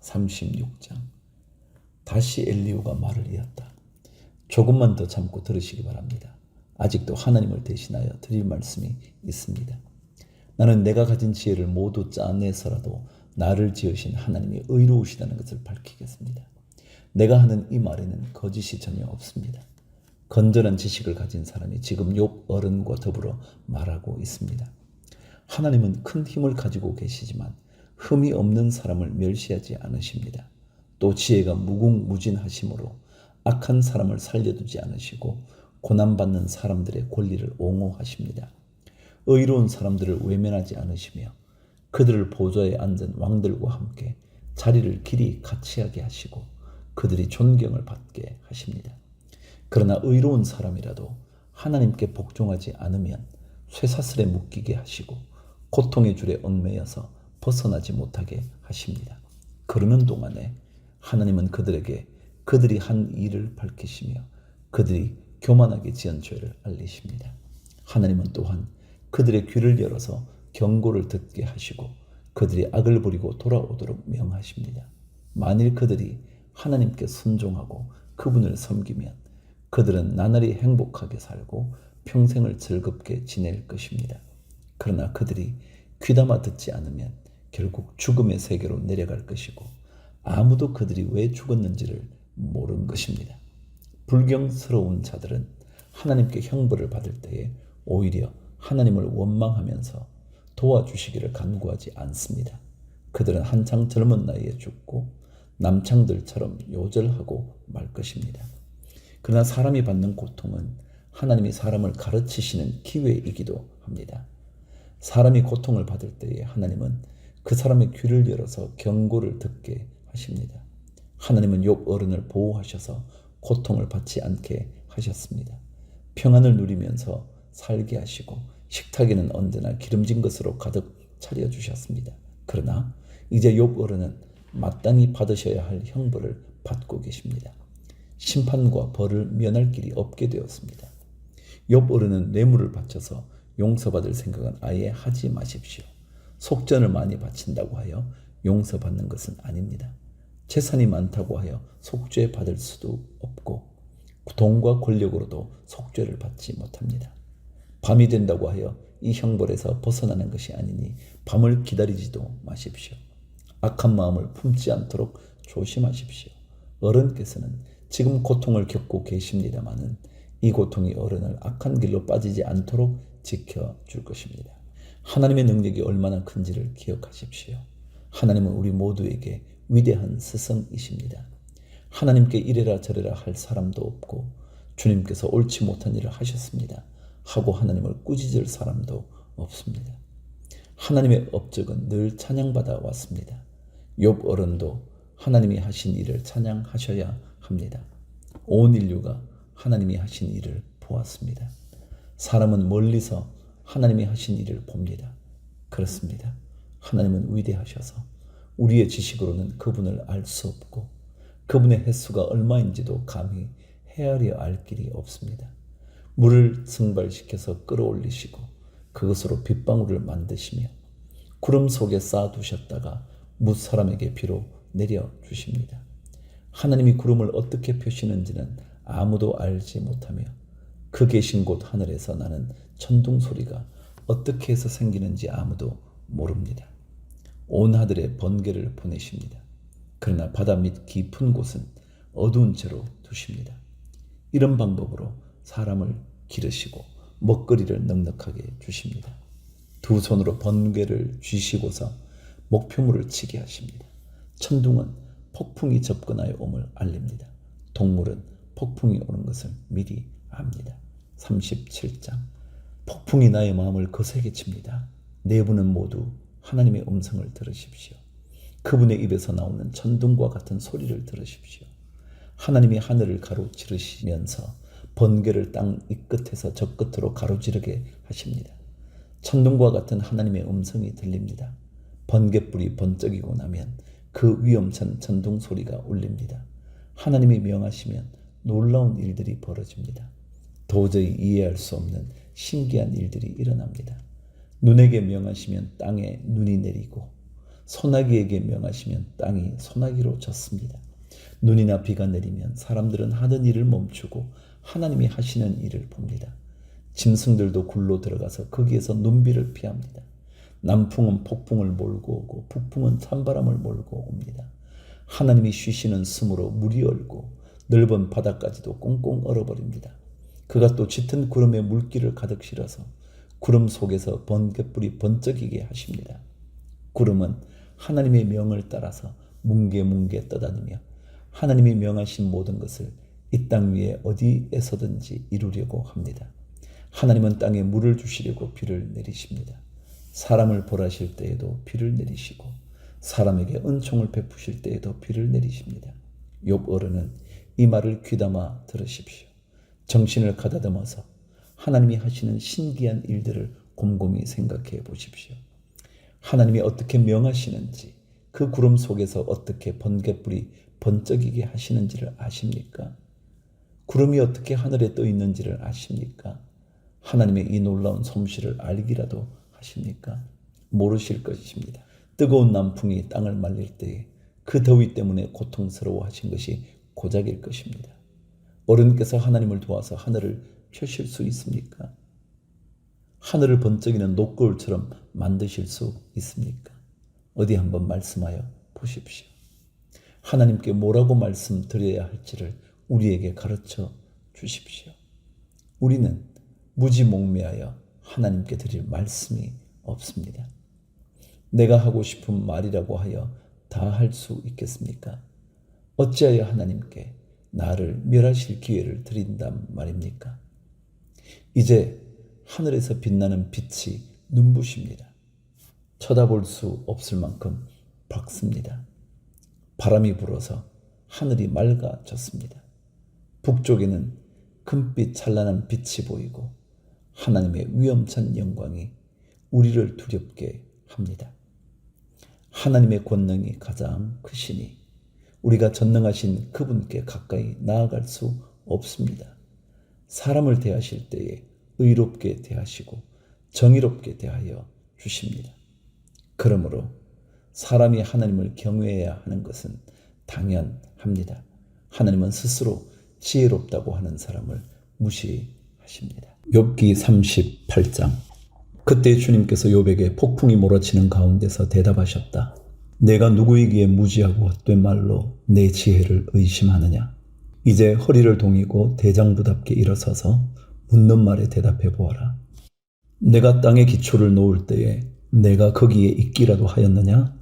36장. 다시 엘리후가 말을 이었다. 조금만 더 참고 들으시기 바랍니다. 아직도 하나님을 대신하여 드릴 말씀이 있습니다. 나는 내가 가진 지혜를 모두 짜내서라도 나를 지으신 하나님이 의로우시다는 것을 밝히겠습니다. 내가 하는 이 말에는 거짓이 전혀 없습니다. 건전한 지식을 가진 사람이 지금 욥 어른과 더불어 말하고 있습니다. 하나님은 큰 힘을 가지고 계시지만 흠이 없는 사람을 멸시하지 않으십니다. 또 지혜가 무궁무진하심으로 악한 사람을 살려두지 않으시고 고난받는 사람들의 권리를 옹호하십니다. 의로운 사람들을 외면하지 않으시며 그들을 보좌에 앉은 왕들과 함께 자리를 길이 같이하게 하시고 그들이 존경을 받게 하십니다. 그러나 의로운 사람이라도 하나님께 복종하지 않으면 쇠사슬에 묶이게 하시고 고통의 줄에 얽매여서 벗어나지 못하게 하십니다. 그러는 동안에 하나님은 그들에게 그들이 한 일을 밝히시며 그들이 교만하게 지은 죄를 알리십니다. 하나님은 또한 그들의 귀를 열어서 경고를 듣게 하시고 그들이 악을 부리고 돌아오도록 명하십니다. 만일 그들이 하나님께 순종하고 그분을 섬기면 그들은 나날이 행복하게 살고 평생을 즐겁게 지낼 것입니다. 그러나 그들이 귀담아 듣지 않으면 결국 죽음의 세계로 내려갈 것이고 아무도 그들이 왜 죽었는지를 모르는 것입니다. 불경스러운 자들은 하나님께 형벌을 받을 때에 오히려 하나님을 원망하면서 도와주시기를 간구하지 않습니다. 그들은 한창 젊은 나이에 죽고 남창들처럼 요절하고 말 것입니다. 그러나 사람이 받는 고통은 하나님이 사람을 가르치시는 기회이기도 합니다. 사람이 고통을 받을 때에 하나님은 그 사람의 귀를 열어서 경고를 듣게 하십니다. 하나님은 욥 어른을 보호하셔서 고통을 받지 않게 하셨습니다. 평안을 누리면서 살게 하시고 식탁에는 언제나 기름진 것으로 가득 차려주셨습니다. 그러나 이제 욥 어른은 마땅히 받으셔야 할 형벌을 받고 계십니다. 심판과 벌을 면할 길이 없게 되었습니다. 욥 어른은 뇌물을 바쳐서 용서받을 생각은 아예 하지 마십시오. 속전을 많이 바친다고 하여 용서받는 것은 아닙니다. 재산이 많다고 하여 속죄 받을 수도 없고 돈과 권력으로도 속죄를 받지 못합니다. 밤이 된다고 하여 이 형벌에서 벗어나는 것이 아니니 밤을 기다리지도 마십시오. 악한 마음을 품지 않도록 조심하십시오. 어른께서는 지금 고통을 겪고 계십니다마는 이 고통이 어른을 악한 길로 빠지지 않도록 지켜줄 것입니다. 하나님의 능력이 얼마나 큰지를 기억하십시오. 하나님은 우리 모두에게 위대한 스승이십니다. 하나님께 이래라 저래라 할 사람도 없고 주님께서 옳지 못한 일을 하셨습니다 하고 하나님을 꾸짖을 사람도 없습니다. 하나님의 업적은 늘 찬양받아 왔습니다. 욥 어른도 하나님이 하신 일을 찬양하셔야 합니다. 온 인류가 하나님이 하신 일을 보았습니다. 사람은 멀리서 하나님이 하신 일을 봅니다. 그렇습니다. 하나님은 위대하셔서 우리의 지식으로는 그분을 알 수 없고 그분의 횟수가 얼마인지도 감히 헤아려 알 길이 없습니다. 물을 증발시켜서 끌어올리시고 그것으로 빗방울을 만드시며 구름 속에 쌓아두셨다가 무사람에게 비로 내려주십니다. 하나님이 구름을 어떻게 펴시는지는 아무도 알지 못하며 그 계신 곳 하늘에서 나는 천둥 소리가 어떻게 해서 생기는지 아무도 모릅니다. 온 하늘에 번개를 보내십니다. 그러나 바다 밑 깊은 곳은 어두운 채로 두십니다. 이런 방법으로 사람을 기르시고 먹거리를 넉넉하게 주십니다. 두 손으로 번개를 쥐시고서 목표물을 치게 하십니다. 천둥은 폭풍이 접근하여 옴을 알립니다. 동물은 폭풍이 오는 것을 미리 압니다. 37장. 폭풍이 나의 마음을 거세게 칩니다. 내부는 모두 하나님의 음성을 들으십시오. 그분의 입에서 나오는 천둥과 같은 소리를 들으십시오. 하나님이 하늘을 가로지르시면서 번개를 땅 이 끝에서 저 끝으로 가로지르게 하십니다. 천둥과 같은 하나님의 음성이 들립니다. 번갯불이 번쩍이고 나면 그 위험찬 천둥 소리가 울립니다. 하나님이 명하시면 놀라운 일들이 벌어집니다. 도저히 이해할 수 없는 신기한 일들이 일어납니다. 눈에게 명하시면 땅에 눈이 내리고 소나기에게 명하시면 땅이 소나기로 졌습니다. 눈이나 비가 내리면 사람들은 하던 일을 멈추고 하나님이 하시는 일을 봅니다. 짐승들도 굴로 들어가서 거기에서 눈비를 피합니다. 남풍은 폭풍을 몰고 오고 북풍은 찬바람을 몰고 옵니다. 하나님이 쉬시는 숨으로 물이 얼고 넓은 바다까지도 꽁꽁 얼어버립니다. 그가 또 짙은 구름에 물기를 가득 실어서 구름 속에서 번갯불이 번쩍이게 하십니다. 구름은 하나님의 명을 따라서 뭉게뭉게 떠다니며 하나님이 명하신 모든 것을 이 땅 위에 어디에서든지 이루려고 합니다. 하나님은 땅에 물을 주시려고 비를 내리십니다. 사람을 벌하실 때에도 비를 내리시고 사람에게 은총을 베푸실 때에도 비를 내리십니다. 욥 어른은 이 말을 귀담아 들으십시오. 정신을 가다듬어서 하나님이 하시는 신기한 일들을 곰곰이 생각해 보십시오. 하나님이 어떻게 명하시는지, 그 구름 속에서 어떻게 번갯불이 번쩍이게 하시는지를 아십니까? 구름이 어떻게 하늘에 떠 있는지를 아십니까? 하나님의 이 놀라운 솜씨를 알기라도 하십니까? 모르실 것입니다. 뜨거운 남풍이 땅을 말릴 때에 그 더위 때문에 고통스러워 하신 것이 고작일 것입니다. 어른께서 하나님을 도와서 하늘을 펴실 수 있습니까? 하늘을 번쩍이는 녹거울처럼 만드실 수 있습니까? 어디 한번 말씀하여 보십시오. 하나님께 뭐라고 말씀드려야 할지를 우리에게 가르쳐 주십시오. 우리는 무지몽매하여 하나님께 드릴 말씀이 없습니다. 내가 하고 싶은 말이라고 하여 다 할 수 있겠습니까? 어찌하여 하나님께 나를 멸하실 기회를 드린단 말입니까? 이제 하늘에서 빛나는 빛이 눈부십니다. 쳐다볼 수 없을 만큼 밝습니다. 바람이 불어서 하늘이 맑아졌습니다. 북쪽에는 금빛 찬란한 빛이 보이고 하나님의 위엄찬 영광이 우리를 두렵게 합니다. 하나님의 권능이 가장 크시니 우리가 전능하신 그분께 가까이 나아갈 수 없습니다. 사람을 대하실 때에 의롭게 대하시고 정의롭게 대하여 주십니다. 그러므로 사람이 하나님을 경외해야 하는 것은 당연합니다. 하나님은 스스로 지혜롭다고 하는 사람을 무시하십니다. 욥기 38장. 그때 주님께서 욥에게 폭풍이 몰아치는 가운데서 대답하셨다. 내가 누구이기에 무지하고 헛된 말로 내 지혜를 의심하느냐. 이제 허리를 동이고 대장부답게 일어서서 묻는 말에 대답해 보아라. 내가 땅에 기초를 놓을 때에 내가 거기에 있기라도 하였느냐?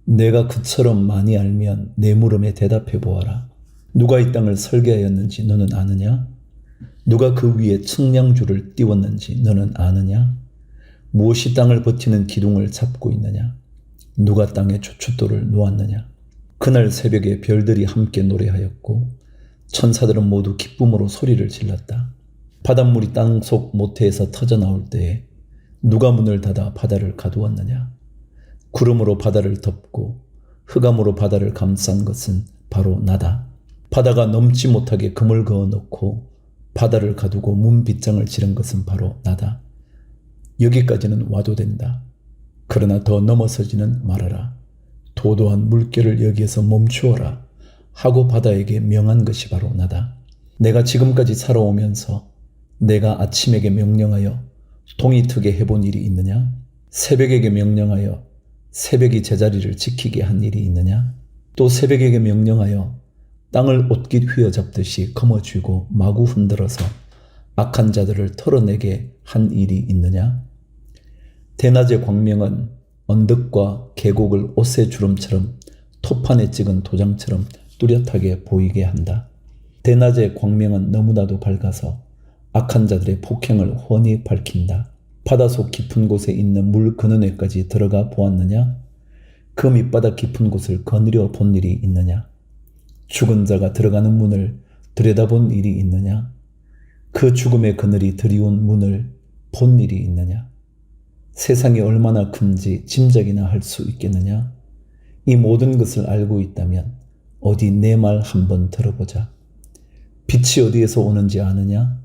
내가 그처럼 많이 알면 내 물음에 대답해 보아라. 누가 이 땅을 설계하였는지 너는 아느냐? 누가 그 위에 측량줄을 띄웠는지 너는 아느냐? 무엇이 땅을 버티는 기둥을 잡고 있느냐? 누가 땅에 주춧돌을 놓았느냐? 그날 새벽에 별들이 함께 노래하였고 천사들은 모두 기쁨으로 소리를 질렀다. 바닷물이 땅속 모태에서 터져 나올 때에 누가 문을 닫아 바다를 가두었느냐? 구름으로 바다를 덮고 흑암으로 바다를 감싼 것은 바로 나다. 바다가 넘지 못하게 금을 그어 넣고 바다를 가두고 문 빗장을 지른 것은 바로 나다. 여기까지는 와도 된다. 그러나 더 넘어서지는 말아라. 도도한 물결을 여기에서 멈추어라 하고 바다에게 명한 것이 바로 나다. 내가 지금까지 살아오면서 내가 아침에게 명령하여 동이 트게 해본 일이 있느냐? 새벽에게 명령하여 새벽이 제자리를 지키게 한 일이 있느냐? 또 새벽에게 명령하여 땅을 옷깃 휘어잡듯이 거머쥐고 마구 흔들어서 악한 자들을 털어내게 한 일이 있느냐? 대낮의 광명은 언덕과 계곡을 옷의 주름처럼 토판에 찍은 도장처럼 뚜렷하게 보이게 한다. 대낮의 광명은 너무나도 밝아서 악한 자들의 폭행을 훤히 밝힌다. 바다속 깊은 곳에 있는 물 근원에까지 들어가 보았느냐? 그 밑바닥 깊은 곳을 거느려 본 일이 있느냐? 죽은 자가 들어가는 문을 들여다본 일이 있느냐? 그 죽음의 그늘이 드리운 문을 본 일이 있느냐? 세상이 얼마나 큰지 짐작이나 할 수 있겠느냐? 이 모든 것을 알고 있다면 어디 내 말 한번 들어보자. 빛이 어디에서 오는지 아느냐?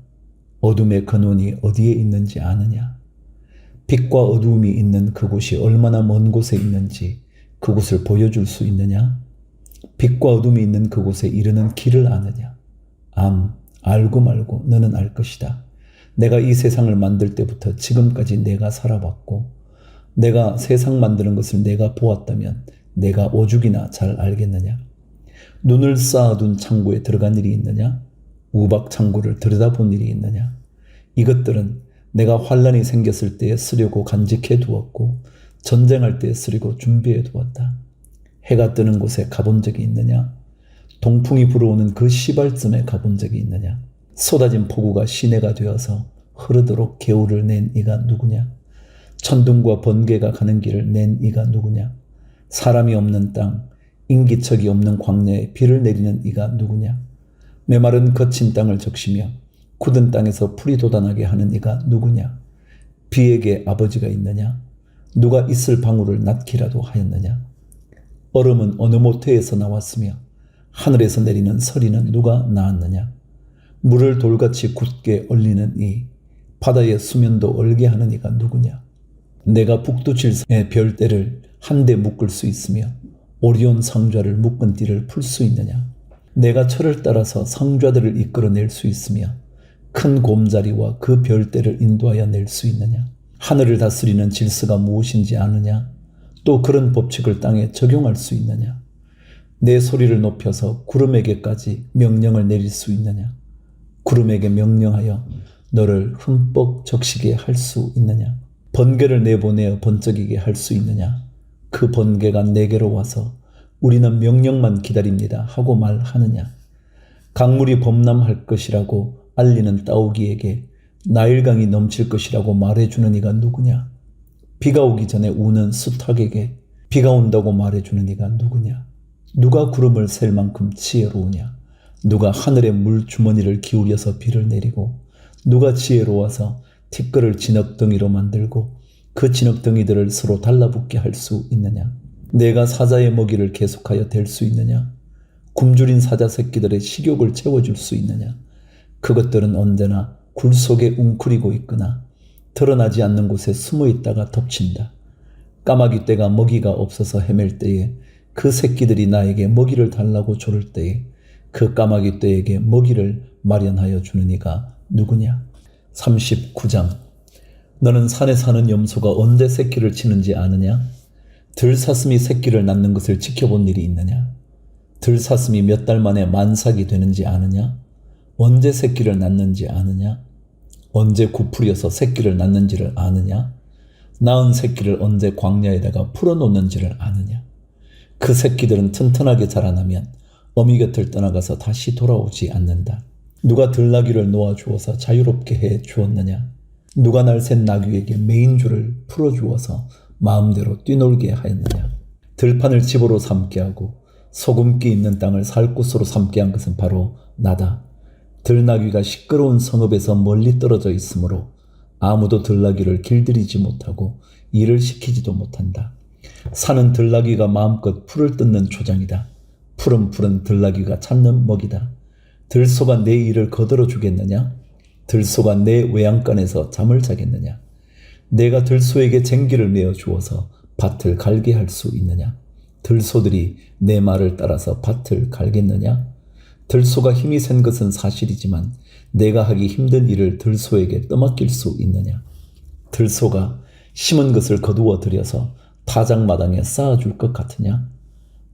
어둠의 근원이 어디에 있는지 아느냐? 빛과 어두움이 있는 그곳이 얼마나 먼 곳에 있는지 그곳을 보여줄 수 있느냐? 빛과 어둠이 있는 그곳에 이르는 길을 아느냐? 알고 말고 너는 알 것이다. 내가 이 세상을 만들 때부터 지금까지 내가 살아봤고 내가 세상 만드는 것을 내가 보았다면 내가 오죽이나 잘 알겠느냐? 눈을 쌓아둔 창고에 들어간 일이 있느냐? 우박 창고를 들여다본 일이 있느냐? 이것들은 내가 환란이 생겼을 때에 쓰려고 간직해 두었고 전쟁할 때에 쓰려고 준비해 두었다. 해가 뜨는 곳에 가본 적이 있느냐? 동풍이 불어오는 그 시발쯤에 가본 적이 있느냐? 쏟아진 폭우가 시내가 되어서 흐르도록 개울을 낸 이가 누구냐? 천둥과 번개가 가는 길을 낸 이가 누구냐? 사람이 없는 땅, 인기척이 없는 광야에 비를 내리는 이가 누구냐? 메마른 거친 땅을 적시며 굳은 땅에서 풀이 돋아나게 하는 이가 누구냐? 비에게 아버지가 있느냐? 누가 이슬 방울을 낳기라도 하였느냐? 얼음은 어느 모태에서 나왔으며 하늘에서 내리는 서리는 누가 낳았느냐? 물을 돌같이 굳게 얼리는 이, 바다의 수면도 얼게 하는 이가 누구냐? 내가 북두칠성의 별대를 한데 묶을 수 있으며 오리온 상좌를 묶은 띠를 풀 수 있느냐? 내가 철을 따라서 상좌들을 이끌어낼 수 있으며 큰 곰자리와 그 별대를 인도하여 낼 수 있느냐? 하늘을 다스리는 질서가 무엇인지 아느냐? 또 그런 법칙을 땅에 적용할 수 있느냐? 내 소리를 높여서 구름에게까지 명령을 내릴 수 있느냐? 구름에게 명령하여 너를 흠뻑 적시게 할 수 있느냐? 번개를 내보내어 번쩍이게 할 수 있느냐? 그 번개가 내게로 와서 우리는 명령만 기다립니다 하고 말하느냐? 강물이 범람할 것이라고 알리는 따오기에게 나일강이 넘칠 것이라고 말해주는 이가 누구냐? 비가 오기 전에 우는 수탉에게 비가 온다고 말해주는 이가 누구냐? 누가 구름을 셀 만큼 지혜로우냐? 누가 하늘의 물주머니를 기울여서 비를 내리고 누가 지혜로워서 티끌을 진흙덩이로 만들고 그 진흙덩이들을 서로 달라붙게 할 수 있느냐? 내가 사자의 먹이를 계속하여 댈 수 있느냐? 굶주린 사자 새끼들의 식욕을 채워줄 수 있느냐? 그것들은 언제나 굴 속에 웅크리고 있거나 드러나지 않는 곳에 숨어 있다가 덮친다. 까마귀 떼가 먹이가 없어서 헤맬 때에 그 새끼들이 나에게 먹이를 달라고 조를 때에 그 까마귀 떼에게 먹이를 마련하여 주는 이가 누구냐? 39장. 너는 산에 사는 염소가 언제 새끼를 치는지 아느냐? 들사슴이 새끼를 낳는 것을 지켜본 일이 있느냐? 들사슴이 몇 달 만에 만삭이 되는지 아느냐? 언제 새끼를 낳는지 아느냐? 언제 구풀이어서 새끼를 낳는지를 아느냐? 낳은 새끼를 언제 광야에다가 풀어놓는지를 아느냐? 그 새끼들은 튼튼하게 자라나면 어미 곁을 떠나가서 다시 돌아오지 않는다. 누가 들나귀를 놓아주어서 자유롭게 해 주었느냐? 누가 날쌘 나귀에게 메인줄을 풀어주어서 마음대로 뛰놀게 하였느냐? 들판을 집으로 삼게 하고 소금기 있는 땅을 살 곳으로 삼게 한 것은 바로 나다. 들나귀가 시끄러운 성읍에서 멀리 떨어져 있으므로 아무도 들나귀를 길들이지 못하고 일을 시키지도 못한다. 산은 들나귀가 마음껏 풀을 뜯는 초장이다. 푸른 들나귀가 찾는 먹이다. 들소가 내 일을 거들어 주겠느냐? 들소가 내 외양간에서 잠을 자겠느냐? 내가 들소에게 쟁기를 메어 주어서 밭을 갈게 할 수 있느냐? 들소들이 내 말을 따라서 밭을 갈겠느냐? 들소가 힘이 센 것은 사실이지만 내가 하기 힘든 일을 들소에게 떠맡길 수 있느냐? 들소가 심은 것을 거두어 들여서 타작마당에 쌓아줄 것 같으냐?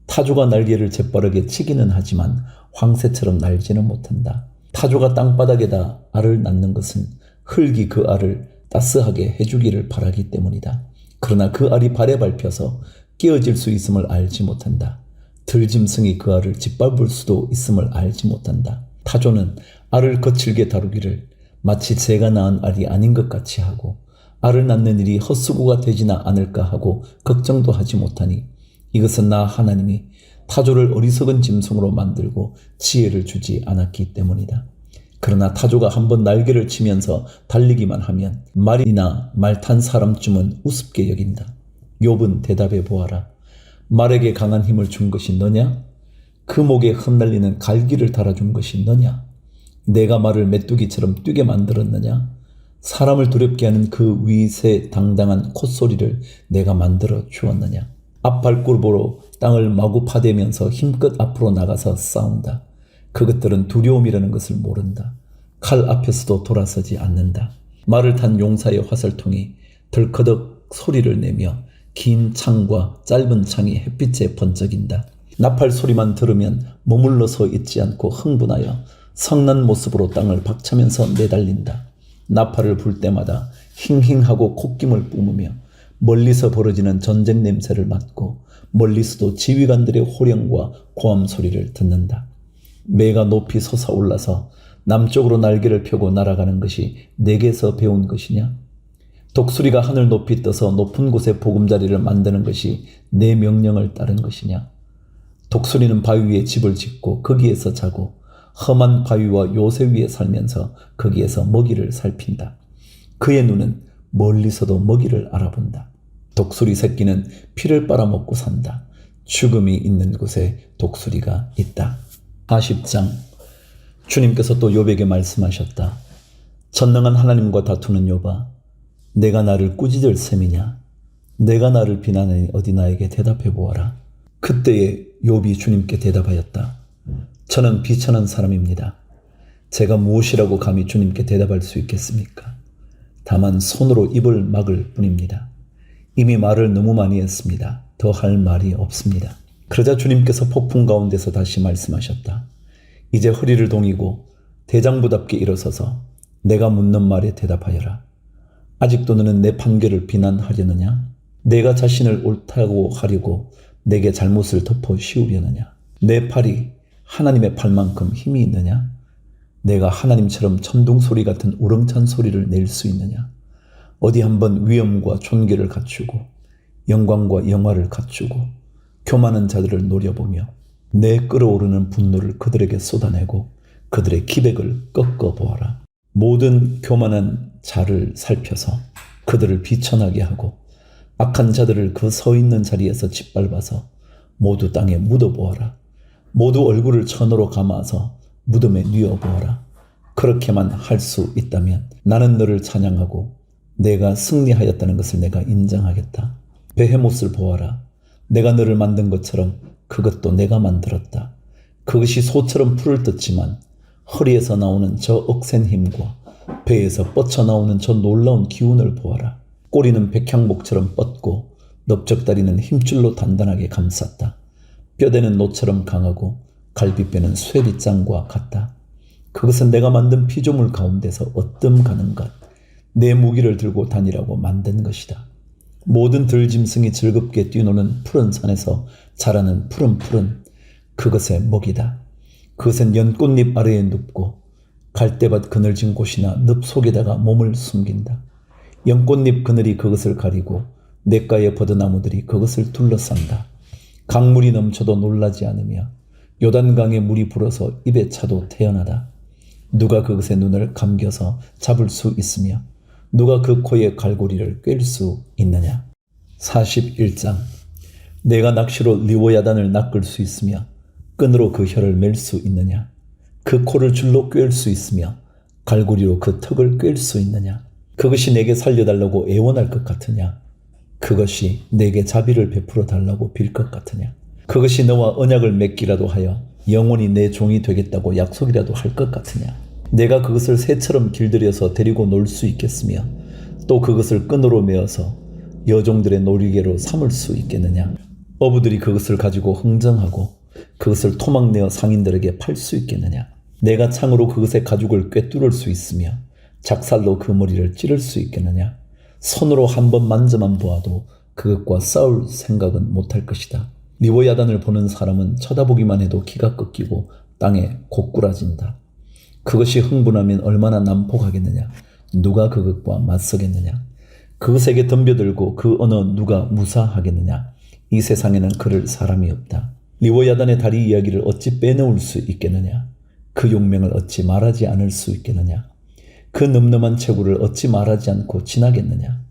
타조가 날개를 재빠르게 치기는 하지만 황새처럼 날지는 못한다. 타조가 땅바닥에다 알을 낳는 것은 흙이 그 알을 따스하게 해주기를 바라기 때문이다. 그러나 그 알이 발에 밟혀서 끼어질 수 있음을 알지 못한다. 들짐승이 그 알을 짓밟을 수도 있음을 알지 못한다. 타조는 알을 거칠게 다루기를 마치 새가 낳은 알이 아닌 것 같이 하고 알을 낳는 일이 헛수고가 되지나 않을까 하고 걱정도 하지 못하니 이것은 나 하나님이 타조를 어리석은 짐승으로 만들고 지혜를 주지 않았기 때문이다. 그러나 타조가 한번 날개를 치면서 달리기만 하면 말이나 말 탄 사람쯤은 우습게 여긴다. 욥은 대답해 보아라. 말에게 강한 힘을 준 것이 너냐? 그 목에 흩날리는 갈기를 달아준 것이 너냐? 내가 말을 메뚜기처럼 뛰게 만들었느냐? 사람을 두렵게 하는 그 위세 당당한 콧소리를 내가 만들어 주었느냐? 앞발굽으로 땅을 마구 파대면서 힘껏 앞으로 나가서 싸운다. 그것들은 두려움이라는 것을 모른다. 칼 앞에서도 돌아서지 않는다. 말을 탄 용사의 화살통이 덜커덕 소리를 내며 긴 창과 짧은 창이 햇빛에 번쩍인다. 나팔 소리만 들으면 머물러 서 있지 않고 흥분하여 성난 모습으로 땅을 박차면서 내달린다. 나팔을 불 때마다 힝힝하고 콧김을 뿜으며 멀리서 벌어지는 전쟁 냄새를 맡고 멀리서도 지휘관들의 호령과 고함 소리를 듣는다. 매가 높이 솟아올라서 남쪽으로 날개를 펴고 날아가는 것이 내게서 배운 것이냐? 독수리가 하늘 높이 떠서 높은 곳에 보금자리를 만드는 것이 내 명령을 따른 것이냐? 독수리는 바위 위에 집을 짓고 거기에서 자고 험한 바위와 요새 위에 살면서 거기에서 먹이를 살핀다. 그의 눈은 멀리서도 먹이를 알아본다. 독수리 새끼는 피를 빨아먹고 산다. 죽음이 있는 곳에 독수리가 있다. 40장. 주님께서 또 욥에게 말씀하셨다. 전능한 하나님과 다투는 욥아, 내가 나를 꾸짖을 셈이냐? 내가 나를 비난하니 어디 나에게 대답해 보아라. 그때에 욥이 주님께 대답하였다. 저는 비천한 사람입니다. 제가 무엇이라고 감히 주님께 대답할 수 있겠습니까? 다만 손으로 입을 막을 뿐입니다. 이미 말을 너무 많이 했습니다. 더 할 말이 없습니다. 그러자 주님께서 폭풍 가운데서 다시 말씀하셨다. 이제 허리를 동이고 대장부답게 일어서서 내가 묻는 말에 대답하여라. 아직도 너는 내 판결을 비난하려느냐? 내가 자신을 옳다고 하려고 내게 잘못을 덮어 씌우려느냐? 내 팔이 하나님의 팔만큼 힘이 있느냐? 내가 하나님처럼 천둥소리 같은 우렁찬 소리를 낼 수 있느냐? 어디 한번 위엄과 존귀를 갖추고 영광과 영화를 갖추고 교만한 자들을 노려보며 내 끓어오르는 분노를 그들에게 쏟아내고 그들의 기백을 꺾어보아라. 모든 교만한 자를 살펴서 그들을 비천하게 하고 악한 자들을 그 서 있는 자리에서 짓밟아서 모두 땅에 묻어보아라. 모두 얼굴을 천으로 감아서 무덤에 뉘어보아라. 그렇게만 할 수 있다면 나는 너를 찬양하고 내가 승리하였다는 것을 내가 인정하겠다. 베헤못을 보아라. 내가 너를 만든 것처럼 그것도 내가 만들었다. 그것이 소처럼 풀을 뜯지만 허리에서 나오는 저 억센 힘과 배에서 뻗쳐나오는 저 놀라운 기운을 보아라. 꼬리는 백향목처럼 뻗고 넓적다리는 힘줄로 단단하게 감쌌다. 뼈대는 노처럼 강하고 갈비뼈는 쇠빗장과 같다. 그것은 내가 만든 피조물 가운데서 어뜸 가는 것, 내 무기를 들고 다니라고 만든 것이다. 모든 들짐승이 즐겁게 뛰노는 푸른 산에서 자라는 푸른 풀은 그것의 먹이다. 그것은 연꽃잎 아래에 눕고 갈대밭 그늘진 곳이나 늪 속에다가 몸을 숨긴다. 연꽃잎 그늘이 그것을 가리고 냇가의 버드나무들이 그것을 둘러싼다. 강물이 넘쳐도 놀라지 않으며 요단강에 물이 불어서 입에 차도 태어나다. 누가 그것의 눈을 감겨서 잡을 수 있으며 누가 그 코의 갈고리를 꿰을 수 있느냐. 41장. 내가 낚시로 리워야단을 낚을 수 있으며 끈으로 그 혀를 맬 수 있느냐. 그 코를 줄로 꿰을 수 있으며 갈고리로 그 턱을 꿰을 수 있느냐. 그것이 내게 살려달라고 애원할 것 같으냐. 그것이 내게 자비를 베풀어 달라고 빌 것 같으냐. 그것이 너와 언약을 맺기라도 하여 영원히 내 종이 되겠다고 약속이라도 할 것 같으냐. 내가 그것을 새처럼 길들여서 데리고 놀 수 있겠으며 또 그것을 끈으로 메어서 여종들의 놀이개로 삼을 수 있겠느냐. 어부들이 그것을 가지고 흥정하고 그것을 토막내어 상인들에게 팔 수 있겠느냐. 내가 창으로 그것의 가죽을 꿰뚫을 수 있으며 작살로 그 머리를 찌를 수 있겠느냐. 손으로 한번 만져만 보아도 그것과 싸울 생각은 못할 것이다. 리워야단을 보는 사람은 쳐다보기만 해도 기가 꺾이고 땅에 고꾸라진다. 그것이 흥분하면 얼마나 난폭하겠느냐. 누가 그것과 맞서겠느냐. 그것에게 덤벼들고 그 어느 누가 무사하겠느냐. 이 세상에는 그럴 사람이 없다. 리워야단의 다리 이야기를 어찌 빼놓을 수 있겠느냐. 그 용맹을 어찌 말하지 않을 수 있겠느냐. 그 늠름한 체구를 어찌 말하지 않고 지나겠느냐.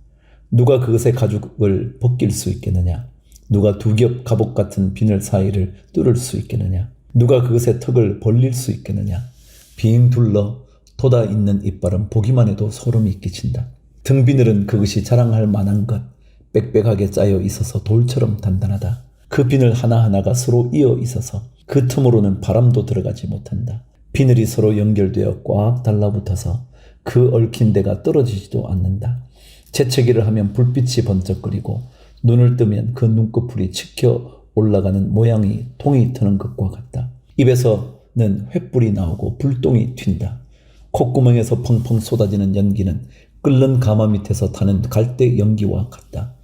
누가 그것의 가죽을 벗길 수 있겠느냐. 누가 두 겹 갑옷 같은 비늘 사이를 뚫을 수 있겠느냐. 누가 그것의 턱을 벌릴 수 있겠느냐. 빙 둘러 돋아 있는 이빨은 보기만 해도 소름이 끼친다. 등비늘은 그것이 자랑할 만한 것, 빽빽하게 짜여 있어서 돌처럼 단단하다. 그 비늘 하나하나가 서로 이어 있어서 그 틈으로는 바람도 들어가지 못한다. 비늘이 서로 연결되어 꽉 달라붙어서 그 얽힌 데가 떨어지지도 않는다. 재채기를 하면 불빛이 번쩍거리고 눈을 뜨면 그 눈꺼풀이 치켜 올라가는 모양이 통이 트는 것과 같다. 입에서는 횃불이 나오고 불똥이 튄다. 콧구멍에서 펑펑 쏟아지는 연기는 끓는 가마 밑에서 타는 갈대 연기와 같다.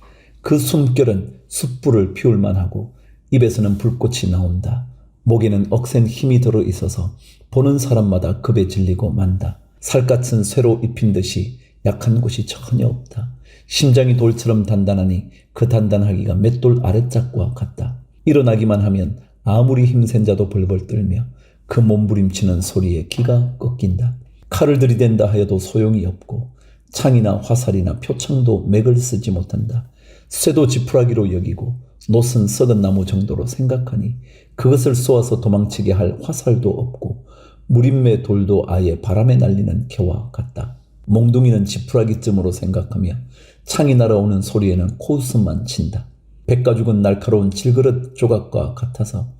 그 숨결은 숯불을 피울 만하고 입에서는 불꽃이 나온다. 목에는 억센 힘이 들어 있어서 보는 사람마다 겁에 질리고 만다. 살갗은 쇠로 입힌 듯이 약한 곳이 전혀 없다. 심장이 돌처럼 단단하니 그 단단하기가 맷돌 아랫짝과 같다. 일어나기만 하면 아무리 힘센 자도 벌벌 떨며 그 몸부림치는 소리에 기가 꺾인다. 칼을 들이댄다 하여도 소용이 없고 창이나 화살이나 표창도 맥을 쓰지 못한다. 쇠도 지푸라기로 여기고 노선 썩은 나무 정도로 생각하니 그것을 쏘아서 도망치게 할 화살도 없고 무림매 돌도 아예 바람에 날리는 개와 같다. 몽둥이는 지푸라기쯤으로 생각하며 창이 날아오는 소리에는 코웃음만 친다. 백가죽은 날카로운 질그릇 조각과 같아서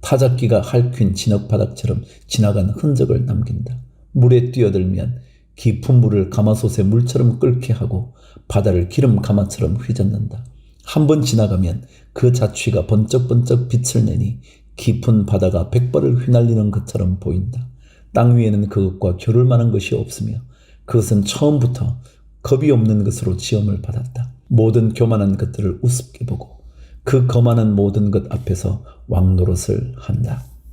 타작기가 핥힌 진흙바닥처럼 지나간 흔적을 남긴다. 물에 뛰어들면 깊은 물을 가마솥에 물처럼 끓게 하고 바다를 기름 가마처럼 휘젓는다. 한 번 지나가면 그 자취가 번쩍번쩍 빛을 내니 깊은 바다가 백발을 휘날리는 것처럼 보인다. 땅 위에는 그것과 겨룰 만한 것이 없으며 그것은 처음부터 겁이 없는 것으로 지음을 받았다. 모든 교만한 것들을 우습게 보고 그 거만한 모든 것 앞에서 왕노릇을 한다.